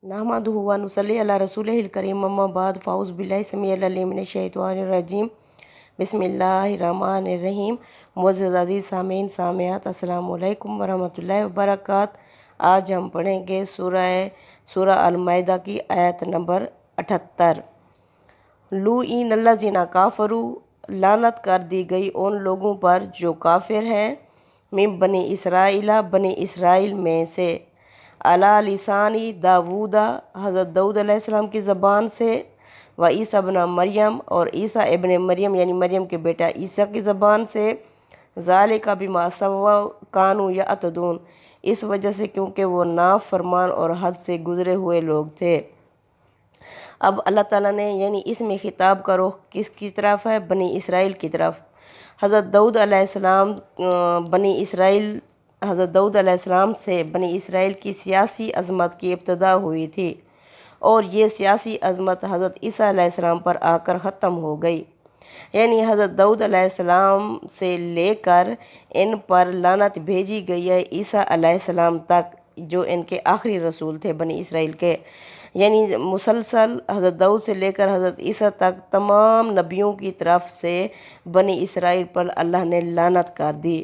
नहमदुहु व नुसल्ली अला रसूलिहिल करीम अम्मा बाद फ़ाउज़ु बिल्लाहि समीउल अलीम मिनश शैतानिर रजीम बिस्मिल्लाहिर्रहमानिर्रहीम। मुअज़्ज़ज़ अज़ीज़ सामीन सामियात अस्सलामु अलैकुम वरहमतुल्लाहि वबरकात। आज हम पढ़ेंगे सूरह अल माइदा की आयत नंबर 78। लुईनल्लज़ीना काफ़रू, लानत कर दी गई उन लोगों पर जो काफिर हैं, मिन बनी इसराइला, बनी इसराइल में से, अला लिसानी दाऊदा, हज़रत दाऊद अलैहिस्सलाम की ज़बान से, व ईसा इब्न मरियम, और ईसा इब्न मरियम यानी मरियम के बेटा ईसा की ज़बान से, ज़ालिका बिमा सव्वा कानू यअतदून, इस वजह से क्योंकि वो नाफरमान और हद से गुज़रे हुए लोग थे। अब अल्लाह ताला ने यानी इसमें खिताब का रुख किसकी तरफ है? बनी इसराइल की तरफ। हज़रत दाऊद अलैहिस्सलाम बनी इसराइल हज़रत दाऊद अलैहिस्सलाम से बनी इसराइल की सियासी अज़मत की इब्तिदा हुई थी और ये सियासी अज़मत हज़रत ईसा अलैहिस्सलाम पर आकर ख़त्म हो गई। यानी हज़रत दाऊद अलैहिस्सलाम से लेकर इन पर लानत भेजी गई है ईसा अलैहिस्सलाम तक, जो इनके आखिरी रसूल थे बनी इसराइल के। यानी मुसलसल हज़रत दाऊद से लेकर हज़रत ईसा तक तमाम नबियों की तरफ से बनी इसराइल पर अल्लाह ने लानत कर दी।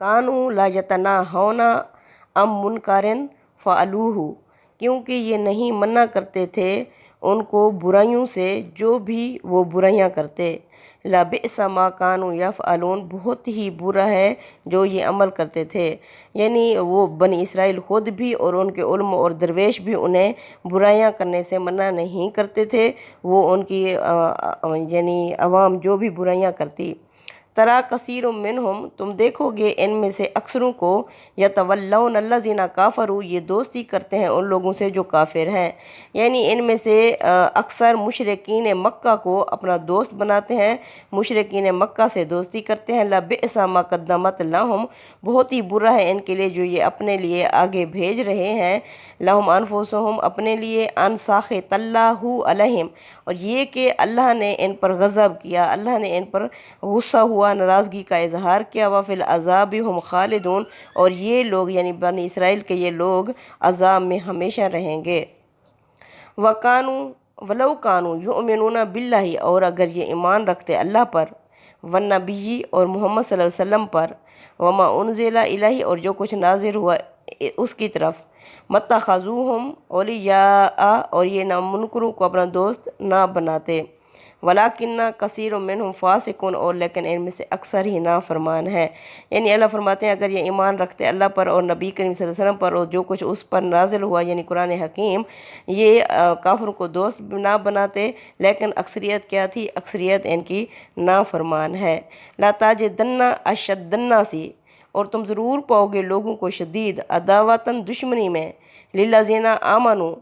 कानू ला यतनाहौना अम मुनकारिन फ़अलूहु, क्योंकि ये नहीं मना करते थे उनको बुराइयों से जो भी वो बुराइयां करते। ला बिअसा मा कानू यफ़अलून, बहुत ही बुरा है जो ये अमल करते थे। यानी वो बनी इसराइल ख़ुद भी और उनके उलमा और दरवेश भी उन्हें बुराइयां करने से मना नहीं करते थे। वो उनकी यानी अवाम जो भी बुराइयां करती, तरा कसीर मिनहुम, तुम देखोगे इनमें से अक्सरों को, यतवल्लौनल्लज़ीना काफ़रू, ये दोस्ती करते हैं उन लोगों से जो काफिर हैं। यानी इनमें से अक्सर मुशरिकीन मक्का को अपना दोस्त बनाते हैं, मुशरिकीन मक्का से दोस्ती करते हैं। लबिअसा मा क़द्दमत लहुम, बहुत ही बुरा है इनके लिए जो ये अपने लिए आगे भेज रहे हैं। लहुम अनफुसुहुम, अपने लिए, अन साख़ितल्लाहु अलैहिम, और ये कि अल्लाह ने इन पर गज़ब किया, अल्लाह ने इन पर गुस्सा हुआ, नाराज़गी का इजहार किया। वफ़िल अज़ाबि हुम खालिदून, और ये लोग यानी बनी इसराइल के ये लोग अज़ाब में हमेशा रहेंगे। वकानू वलौ कानू युमिनूना बिल्लाही, और अगर ये ईमान रखते अल्लाह पर, वन नबी और मोहम्मद सल्लल्लाहु अलैहि वसल्लम पर, वमा उनज़िला इलैहि, और जो कुछ नाजिल हुआ उसकी तरफ, मत्तख़ज़ूहुम औलिया, और ये ना मुनकरों को अपना दोस्त ना बनाते। वलाकिन्ना कसीरुम मिनहुम फ़ासिकून, और लेकिन इनमें से अक्सर ही नाफरमान है। यानी अल्लाह फरमाते हैं अगर ये ईमान रखते अल्लाह पर और नबी करीम सल्लल्लाहु अलैहि वसल्लम पर और जो कुछ उस पर नाजिल हुआ यानी कुरान हकीम, ये काफिरों को दोस्त ना बनाते, लेकिन अक्सरियत क्या थी? अक्सरियत इनकी नाफरमान है। ला ताजिदन्ना अशद्दन्नासी, और तुम ज़रूर पाओगे लोगों को शदीद अदावतन, दुश्मनी में, लिल्लज़ीना आमनू,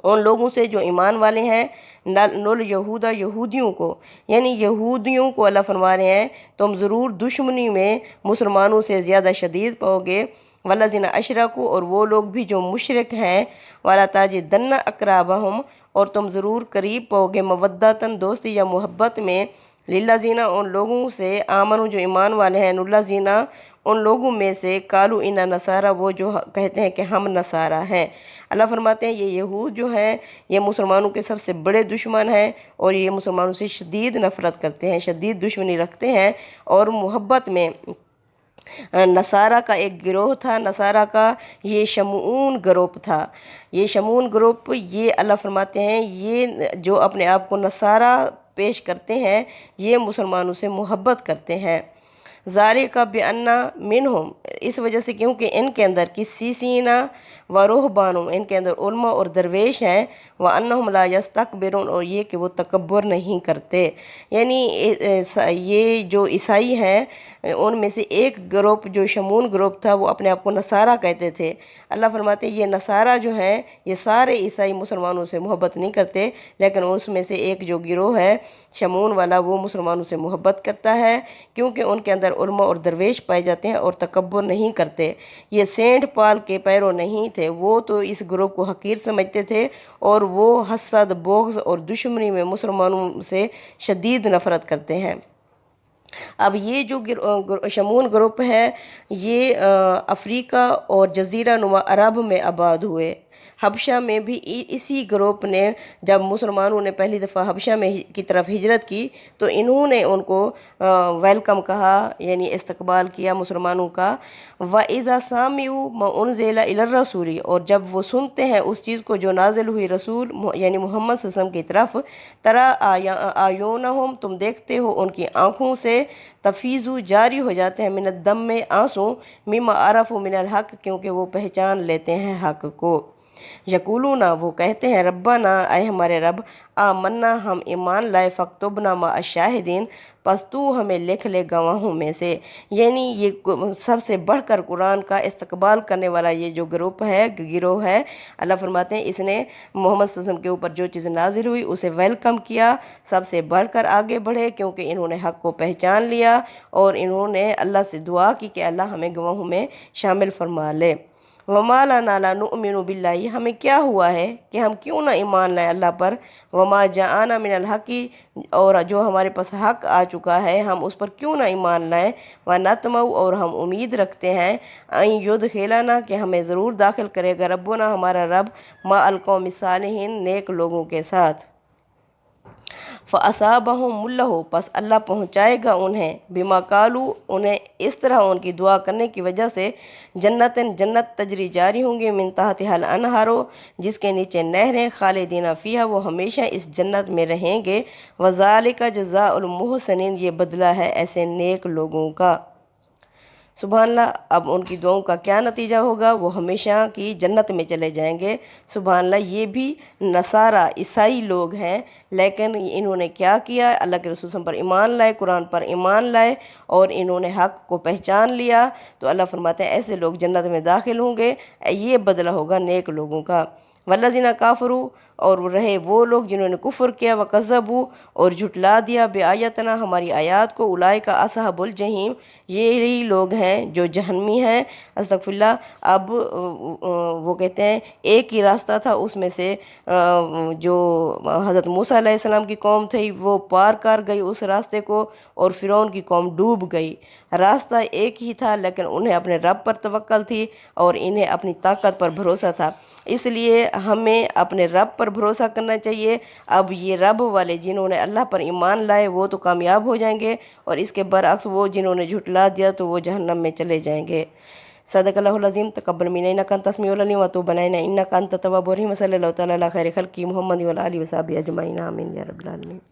उन लोगों से जो ईमान वाले हैं, नुल यहूदा, यहूदियों को, यानी यहूदियों को अल्लाह फरमा रहे हैं तुम ज़रूर दुश्मनी में मुसलमानों से ज़्यादा शदीद पाओगे। वल्लज़ीना अशरकू, और वो लोग भी जो मुशरिक हैं, वाला ताजिदन्ना अक़राबहुम, और तुम ज़रूर करीब पाओगे, मवद्दतन, दोस्ती या मोहब्बत में, लिल्लज़ीना, उन लोगों से, आमनू, जो ईमान वाले हैं, नुल्लज़ीना, उन लोगों में से, कालू इन्ना नसारा, वो जो कहते हैं कि हम नसारा हैं। अल्लाह फरमाते हैं ये यहूद जो हैं ये मुसलमानों के सबसे बड़े दुश्मन हैं और ये मुसलमानों से शदीद नफ़रत करते हैं, शदीद दुश्मनी रखते हैं। और मोहब्बत में नसारा का एक गिरोह था, नसारा का ये शमून ग्रुप था। ये शमून ग्रुप, ये अल्लाह फरमाते हैं ये जो अपने आप को नसारा पेश करते हैं, ये मुसलमानों से मोहब्बत करते हैं। ज़ालिका बिअन्ना मिनहुम, इस वजह से क्योंकि इनके अंदर किस्सीसीना व रुहबानुम, इनके अंदर उलमा और दरवेश हैं, व अन्नहुम ला यस्तकबिरून, और ये कि वो तकब्बुर नहीं करते। यानी ये जो ईसाई हैं उनमें से एक ग्रुप जो शमून ग्रुप था वो अपने आप को नसारा कहते थे। अल्लाह फरमाते ये नसारा जो हैं ये सारे ईसाई मुसलमानों से मोहब्बत नहीं करते, लेकिन उसमें से एक जो गिरोह है शमून वाला वो मुसलमानों से मोहब्बत करता है, क्योंकि उनके अंदर उलमा और दरवेश पाए जाते हैं और तकब्बुर नहीं करते। ये सेंट पाल के पैरों नहीं थे, वो तो इस ग्रुप को हकीर समझते थे और वो हसद, बोग़्ज़ और दुश्मनी में मुसलमानों से शदीद नफ़रत करते हैं। अब ये जो शमून ग्रुप है ये अफ़्रीका और जज़ीरा नुमा अरब में आबाद हुए। حبشہ میں بھی اسی گروپ نے جب مسلمانوں نے پہلی دفعہ حبشہ میں کی طرف ہجرت کی تو انہوں نے ان کو ویلکم کہا، یعنی استقبال کیا مسلمانوں کا۔ وَإِذَا سَمِعُوا مَا أُنزِلَ إِلَى الرَّسُولِ، اور جب وہ سنتے ہیں اس چیز کو جو نازل ہوئی رسول یعنی محمد صلی اللہ علیہ وسلم کی طرف، تَرَىٰ أَعْيُنَهُمْ، تم دیکھتے ہو ان کی آنکھوں سے، تفیض جاری ہو جاتے ہیں، من الدم میں آنسوں، مما عرفوا من الحق، کیونکہ وہ پہچان لیتے ہیں حق کو۔ یقولون، وہ کہتے ہیں، ربنا، اے ہمارے رب، آمنا، ہم ایمان لائے، فاکتبنا مع الشاہدین، پس تو ہمیں لکھ لے گواہوں میں سے۔ یعنی یہ سب سے بڑھ کر قرآن کا استقبال کرنے والا یہ جو گروہ ہے، اللہ فرماتے ہیں اس نے محمد صلی اللہ علیہ وسلم کے اوپر جو چیز نازل ہوئی اسے ویلکم کیا، سب سے بڑھ کر آگے بڑھے، کیونکہ انہوں نے حق کو پہچان لیا اور انہوں نے اللہ سے دعا کی کہ اللہ ہمیں گواہوں میں شامل فرما لے۔ وَمَا لَنَا لَا نُؤْمِنُ بِاللَّهِ، ہمیں کیا ہوا ہے کہ ہم کیوں نہ ایمان لائیں اللہ پر، وَمَا جَاءَنَا مِنَ الْحَقِّ، اور جو ہمارے پاس حق آ چکا ہے ہم اس پر کیوں نہ ایمان لائیں، وَنَطْمَعُ، اور ہم امید رکھتے ہیں، أَن يُدْخِلَنَا، کہ ہمیں ضرور داخل کرے گا ربنا، ہمارا رب، مَعَ الْقَوْمِ الصَّالِحِينَ، نیک لوگوں کے ساتھ۔ فَأَصَابَهُمُ اللَّهُ، پس اللہ پہنچائے گا انہیں، بِمَا قَالُوا، انہیں اس طرح ان کی دعا کرنے کی وجہ سے، جنت تجری جاری ہوں گی، من تحتہا الانہار، جس کے نیچے نہریں، خالدین فیہا، وہ ہمیشہ اس جنت میں رہیں گے، وَذَلِكَ جَزَاءُ الْمُحْسِنِينَ، یہ بدلہ ہے ایسے نیک لوگوں کا۔ سبحان اللہ۔ اب ان کی دعاؤں کا کیا نتیجہ ہوگا؟ وہ ہمیشہ کی جنت میں چلے جائیں گے۔ سبحان اللہ۔ یہ بھی نصارہ عیسائی لوگ ہیں، لیکن انہوں نے کیا کیا؟ اللہ کے رسول صلی اللہ علیہ وسلم پر ایمان لائے، قرآن پر ایمان لائے، اور انہوں نے حق کو پہچان لیا، تو اللہ فرماتے ہیں ایسے لوگ جنت میں داخل ہوں گے، یہ بدلہ ہوگا نیک لوگوں کا۔ والذین کافروا، اور رہے وہ لوگ جنہوں نے کفر کیا، وکذبوا، اور جھٹلا دیا، بآیاتنا، ہماری آیات کو، اولئک اصحاب الجحیم، یہی لوگ ہیں جو جہنمی ہیں۔ استغفر اللہ۔ اب وہ کہتے ہیں ایک ہی راستہ تھا، اس میں سے جو حضرت موسیٰ علیہ السلام کی قوم تھی وہ پار کر گئی اس راستے کو، اور فرعون کی قوم ڈوب گئی۔ راستہ ایک ہی تھا، لیکن انہیں اپنے رب پر توکل تھی اور انہیں اپنی طاقت پر بھروسہ تھا، اس لیے ہمیں اپنے رب پر بھروسہ کرنا چاہیے۔ اب یہ رب والے جنہوں نے اللہ پر ایمان لائے وہ تو کامیاب ہو جائیں گے، اور اس کے برعکس وہ جنہوں نے جھٹلا دیا تو وہ جہنم میں چلے جائیں گے۔ صدق اللہ العظیم۔ تقبل منا انک انت السمیع العلیم وتب علینا انک انت التواب الرحیم۔ صلی اللہ تعالیٰ علی خیر خلقہ محمد وعلی آلہ وصحبہ اجمعین، آمین یا رب العالمین۔